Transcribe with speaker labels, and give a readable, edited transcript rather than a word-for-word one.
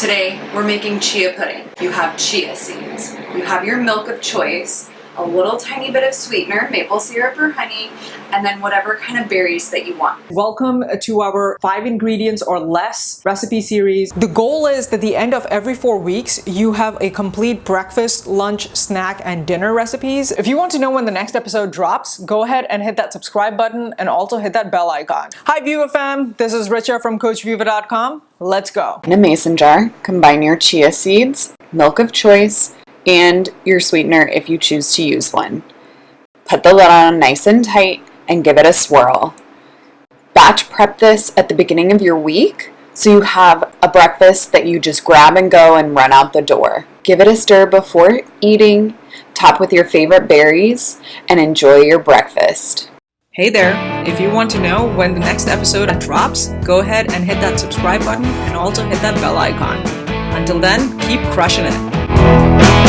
Speaker 1: Today, we're making chia pudding. You have chia seeds. You have your milk of choice, a little tiny bit of sweetener, maple syrup or honey, and then whatever kind of berries that you want.
Speaker 2: Welcome to our 5 ingredients or less recipe series. The goal is that at the end of every 4 weeks, you have a complete breakfast, lunch, snack, and dinner recipes. If you want to know when the next episode drops, go ahead and hit that subscribe button and also hit that bell icon. Hi Viva fam, this is Richa from CoachViva.com. Let's go.
Speaker 3: In a mason jar, combine your chia seeds, milk of choice, and your sweetener if you choose to use one. Put the lid on nice and tight and give it a swirl. Batch prep this at the beginning of your week so you have a breakfast that you just grab and go and run out the door. Give it a stir before eating, top with your favorite berries, and enjoy your breakfast.
Speaker 2: Hey there, if you want to know when the next episode drops, go ahead and hit that subscribe button and also hit that bell icon. Until then, keep crushing it.